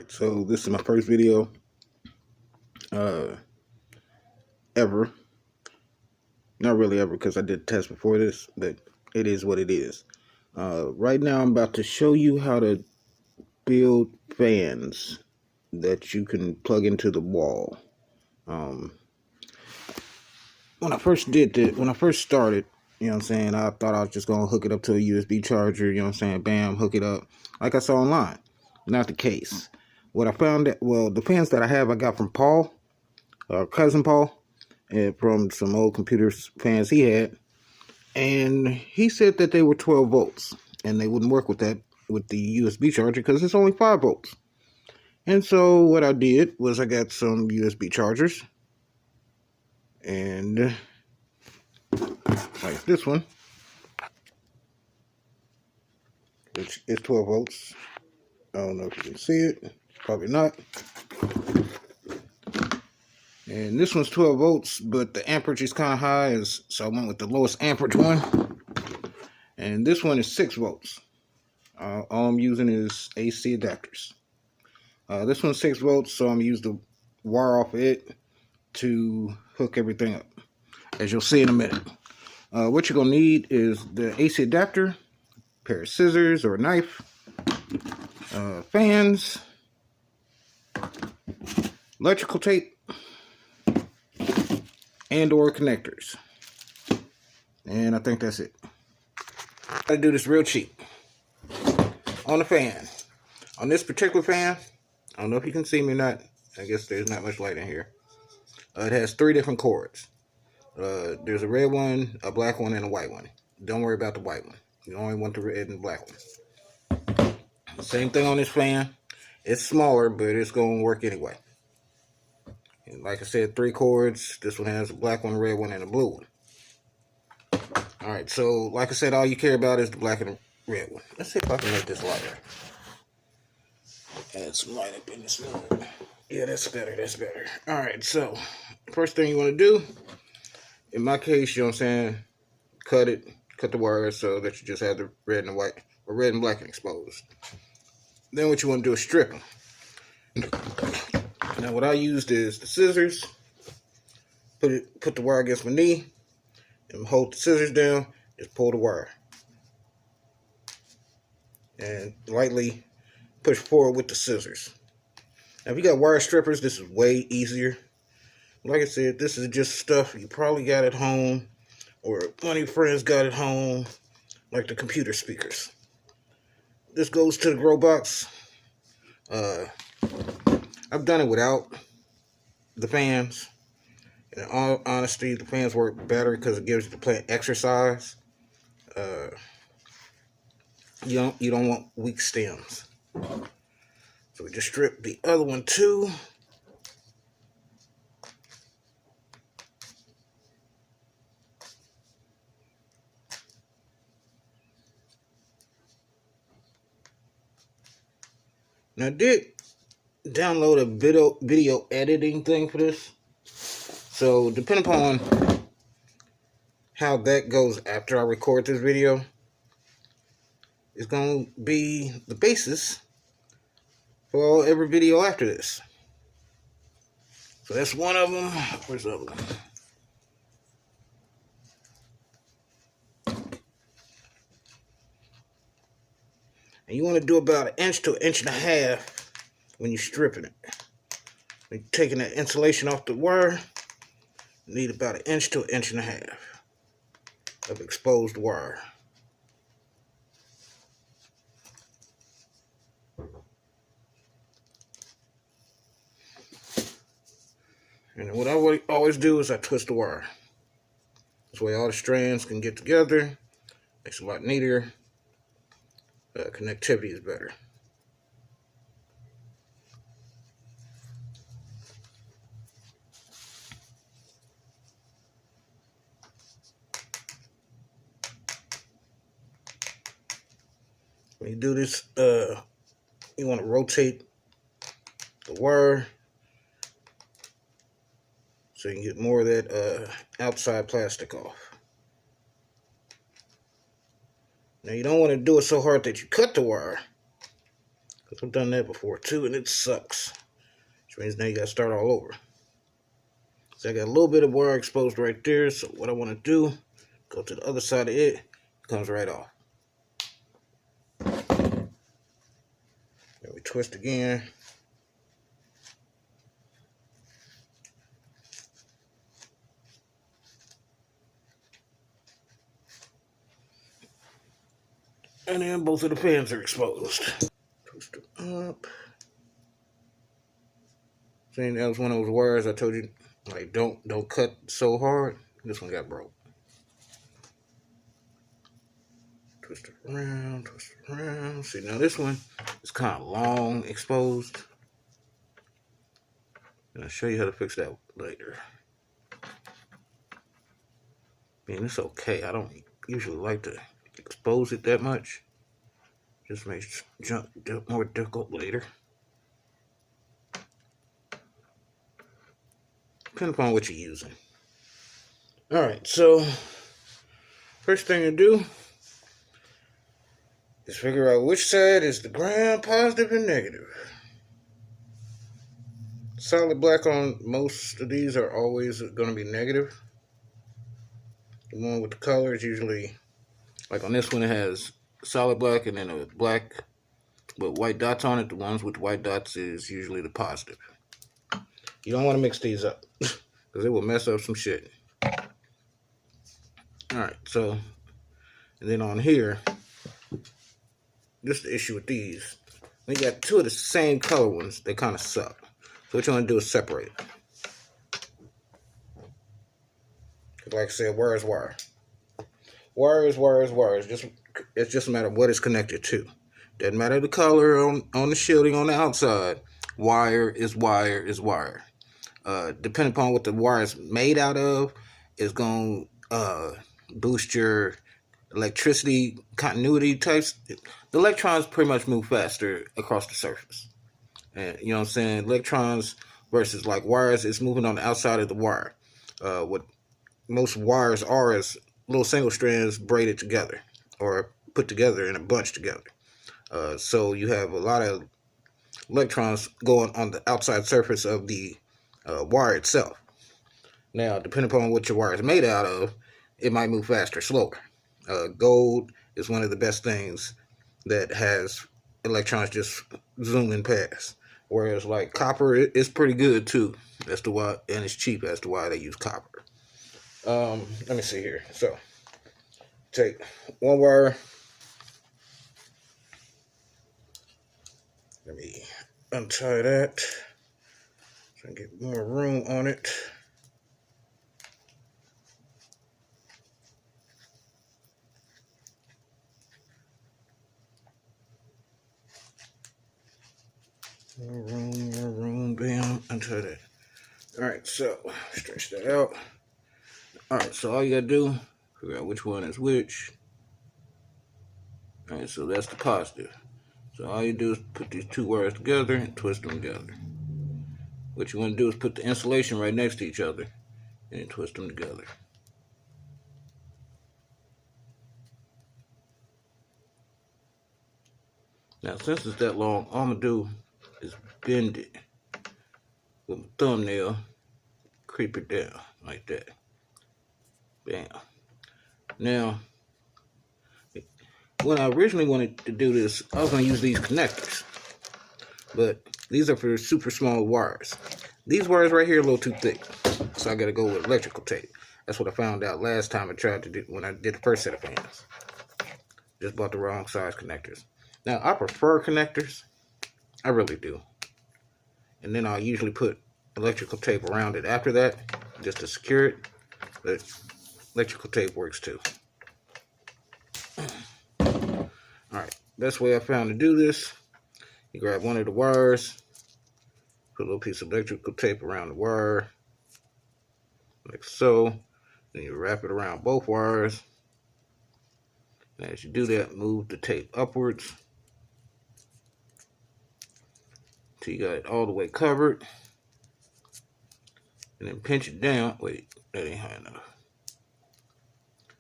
Alright, so this is my first video ever. Not really ever, because I did a test before this, but it is what it is. Right now I'm about to show you how to build fans that you can plug into the wall. When I first started, you know what I'm saying, I thought I was just going to hook it up to a USB charger, you know what I'm saying, bam, hook it up, like I saw online. Not the case. What I found, the fans that I have, I got from Paul, cousin Paul, and from some old computer fans he had, and he said that they were 12 volts, and they wouldn't work with that, with the USB charger, because it's only 5 volts. And so what I did was I got some USB chargers, and like this one, which is 12 volts. I don't know if you can see it, probably not. And this one's 12 volts, but the amperage is kind of high, so I went with the lowest amperage one. And this one is 6 volts. All I'm using is AC adapters. This one's 6 volts, so I'm going to use the wire off of it to hook everything up, as you'll see in a minute. What you're going to need is the AC adapter, a pair of scissors or a knife, fans, electrical tape, and or connectors. And I think that's it. I do this real cheap. On the fan. On this particular fan, I don't know if you can see me or not. I guess there's not much light in here. It has 3 different cords. There's a red one, a black one, and a white one. Don't worry about the white one. You only want the red and black one. Same thing on this fan. It's smaller, but it's going to work anyway. And like I said, 3 cords. This one has a black one, a red one, and a blue one. Alright, so like I said, all you care about is the black and the red one. Let's see if I can make this lighter. Add some light up in this one. Yeah, that's better, that's better. Alright, so first thing you want to do, in my case, you know what I'm saying, cut the wire so that you just have the red and the white, or red and black exposed. Then what you want to do is strip them. Now what I used is the scissors. Put the wire against my knee and hold the scissors down. Just pull the wire and lightly push forward with the scissors. Now if you got wire strippers, this is way easier. Like I said, this is just stuff you probably got at home, or one of your friends got at home, like the computer speakers. This goes to the grow box. I've done it without the fans. In all honesty, the fans work better because it gives the plant exercise. You don't want weak stems. So we just strip the other one too. Now I did download a video editing thing for this. So depending upon how that goes after I record this video, it's going to be the basis for every video after this. So that's one of them. Where's the other one? And you want to do about 1 inch to 1.5 inches when you're stripping it. When you're taking that insulation off the wire, you need about 1 inch to 1.5 inches of exposed wire. And what I always do is I twist the wire. This way all the strands can get together. Makes it a lot neater. Connectivity is better. When you do this, you want to rotate the wire so you can get more of that outside plastic off. Now you don't want to do it so hard that you cut the wire, Because I've done that before too, and it sucks. Which means now you gotta start all over. So I got a little bit of wire exposed right there. So what I want to do, go to the other side of it, it comes right off. Then we twist again. And then both of the pins are exposed. Twist them up. See, that was one of those wires I told you, like don't cut so hard. This one got broke. Twist it around, twist it around. See, now this one is kind of long, exposed. And I'll show you how to fix that later. I mean, it's okay. I don't usually like to expose it that much. Just makes junk more difficult later. Depending upon what you're using. Alright, so first thing to do is figure out which side is the ground, positive and negative. Solid black on most of these are always going to be negative. The one with the color is usually, like on this one, it has solid black and then a black with white dots on it. The ones with white dots is usually the positive. You don't want to mix these up because it will mess up some shit. Alright, so, and then on here, this is the issue with these. When you got two of the same color ones, they kind of suck. So what you want to do is separate it. Like I said, wire is wire. Wire is wire is wire. It's just a matter of what it's connected to. Doesn't matter the color on the shielding on the outside. Wire is wire is wire. Depending upon what the wire is made out of, is going to boost your electricity continuity types. The electrons pretty much move faster across the surface. And you know what I'm saying? Electrons versus like wires, it's moving on the outside of the wire. What most wires are is little single strands braided together or put together in a bunch together. So you have a lot of electrons going on the outside surface of the wire itself. Now, depending upon what your wire is made out of, it might move faster or slower. Gold is one of the best things that has electrons just zooming past. Whereas like copper, it's pretty good too. That's the why, and it's cheap. That's the why they use copper. Let me see here. So take one wire. Let me untie that so I can get more room on it. More room, bam, untie that. Alright, so stretch that out. Alright, so all you gotta do, figure out which one is which. Alright, so that's the positive. So all you do is put these two wires together and twist them together. What you want to do is put the insulation right next to each other and then twist them together. Now, since it's that long, all I'm going to do is bend it with my thumbnail, creep it down like that. Bam. Now, when I originally wanted to do this, I was going to use these connectors. But these are for super small wires. These wires right here are a little too thick. So I got to go with electrical tape. That's what I found out last time I tried to do when I did the first set of fans. Just bought the wrong size connectors. Now, I prefer connectors. I really do. And then I'll usually put electrical tape around it after that, just to secure it. But electrical tape works too. Alright, best way I found to do this, you grab one of the wires, put a little piece of electrical tape around the wire, like so. Then you wrap it around both wires. And as you do that, move the tape upwards till you got it all the way covered. And then pinch it down. Wait, that ain't high enough.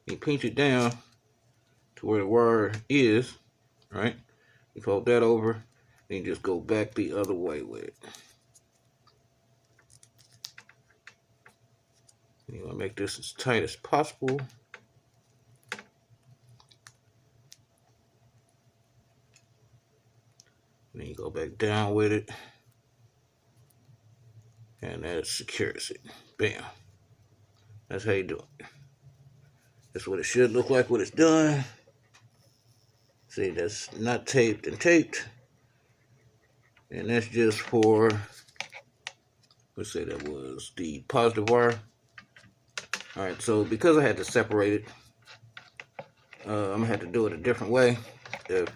You pinch it down to where the wire is, right? You fold that over, Then just go back the other way with it. You want to make this as tight as possible. Then you go back down with it. And that secures it. Bam. That's how you do it. That's what it should look like when it's done. See, that's not taped and taped. And that's just for, let's say that was the positive wire. Alright, so because I had to separate it, I'm going to have to do it a different way. If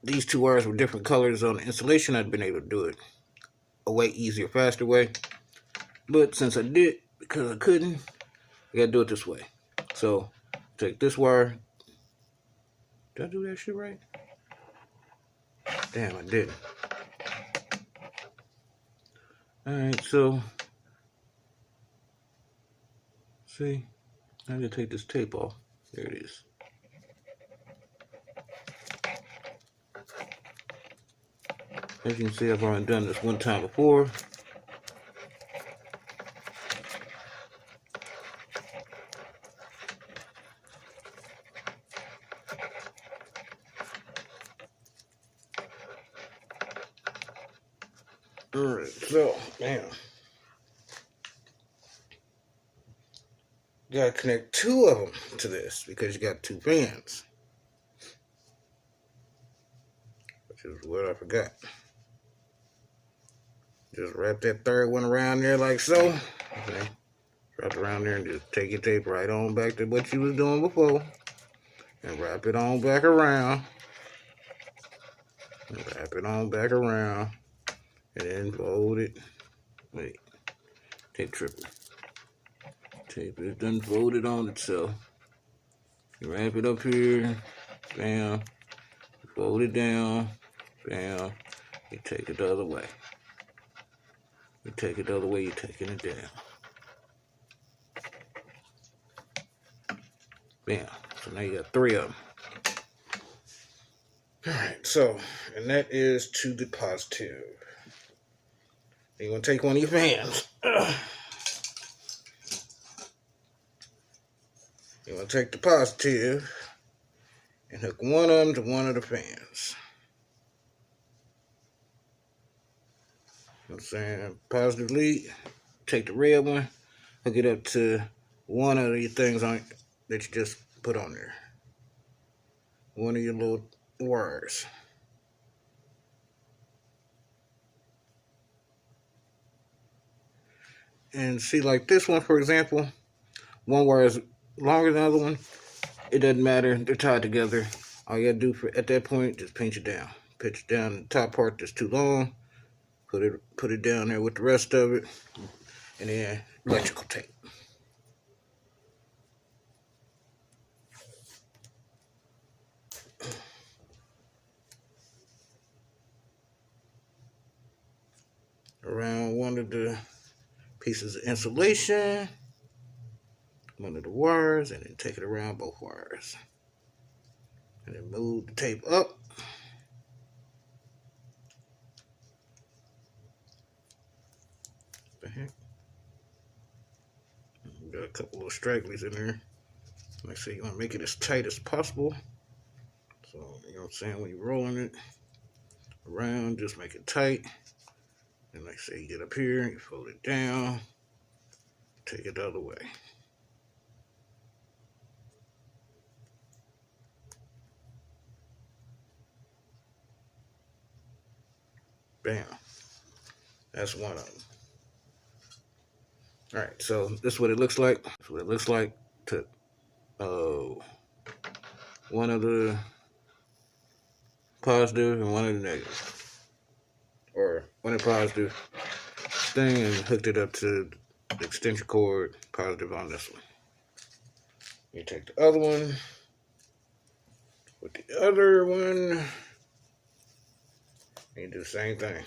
these two wires were different colors on the insulation, I'd been able to do it a way easier, faster way. But since I did, because I couldn't, I got to do it this way. So, take this wire. Did I do that shit right? Damn, I didn't. Alright, so, see, I need to take this tape off. There it is. As you can see, I've already done this one time before. Alright, so, bam. You gotta connect two of them to this because you got two fans. Which is what I forgot. Just wrap that third one around there like so. Okay. Wrap it around there and just take your tape right on back to what you was doing before. And wrap it on back around. And wrap it on back around. And then fold it. Wait. Tape tripping. Tape is done folded on itself. You wrap it up here. Bam. You fold it down. Bam. You take it the other way. You take it the other way, you're taking it down. Bam. So now you got three of them. Alright, so, and that is to the positive. You're going to take one of your fans. You're going to take the positive and hook one of them to one of the fans. You know what I'm saying? Positive lead. Take the red one, hook it up to one of your things on that you just put on there. One of your little wires. And see, like this one, for example, one wire is longer than the other one. It doesn't matter. They're tied together. All you gotta do at that point, just pinch it down. Pinch it down the top part that's too long. Put it down there with the rest of it. And then electrical tape. Around one of the pieces of insulation, one of the wires, and then take it around both wires. And then move the tape up. What the heck? Got a couple of stragglers in there. Like I say, you want to make it as tight as possible. So, you know what I'm saying? When you're rolling it around, just make it tight. And like I say, you get up here, you fold it down, take it the other way. Bam. That's one of them. Alright, so this is what it looks like. This is what it looks like. Took one of the positive and one of the negative. Or one of the positive thing and hooked it up to the extension cord positive on this one. You take the other one with the other one and you do the same thing.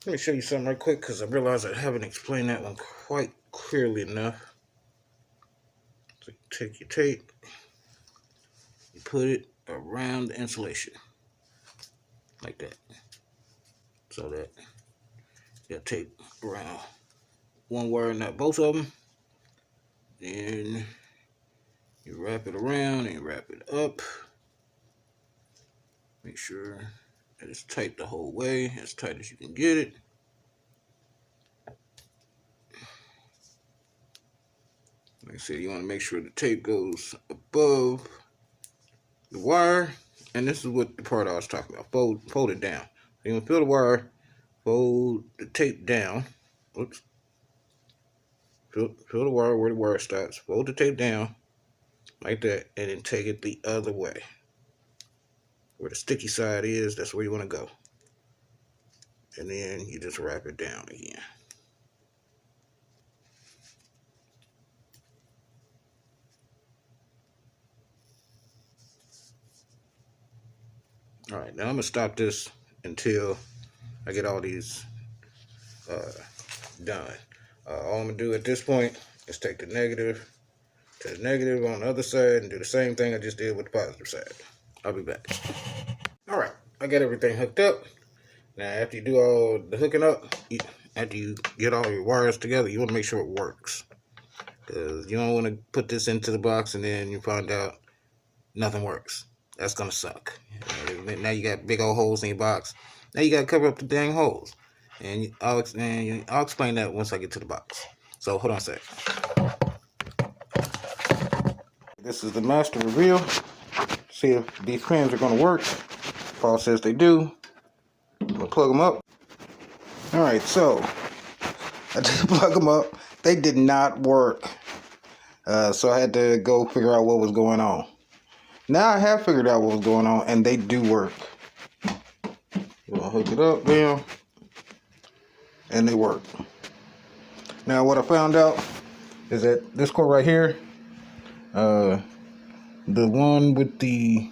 Let me show you something right quick because I realize I haven't explained that one quite clearly enough. So you take your tape, you put it around the insulation like that, so that you got tape around one wire, not both of them. Then you wrap it around and wrap it up. Make sure that it's tight the whole way, as tight as you can get it. Like I said, you want to make sure the tape goes above the wire. And this is what the part I was talking about. Fold it down. So you want to fill the wire, fold the tape down. Oops. Fill the wire where the wire starts. Fold the tape down like that, and then take it the other way. Where the sticky side is, that's where you want to go. And then you just wrap it down again. Alright, now I'm going to stop this until I get all these done. All I'm going to do at this point is take the negative to the negative on the other side and do the same thing I just did with the positive side. I'll be back. Alright, I got everything hooked up. Now after you do all the hooking up, after you get all your wires together, you want to make sure it works. Because you don't want to put this into the box and then you find out nothing works. That's going to suck. Now you got big old holes in your box. Now you got to cover up the dang holes. And I'll explain that once I get to the box. So hold on a sec. This is the master reveal. See if these pins are going to work. Paul says they do. I'm going to plug them up. Alright, so I did plug them up. They did not work. So I had to go figure out what was going on. Now I have figured out what was going on, and they do work. I'll hook it up, bam, and they work. Now what I found out is that this cord right here, the one with the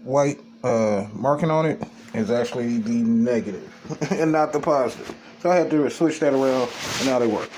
white marking on it, is actually the negative and not the positive. So I had to switch that around, and now they work.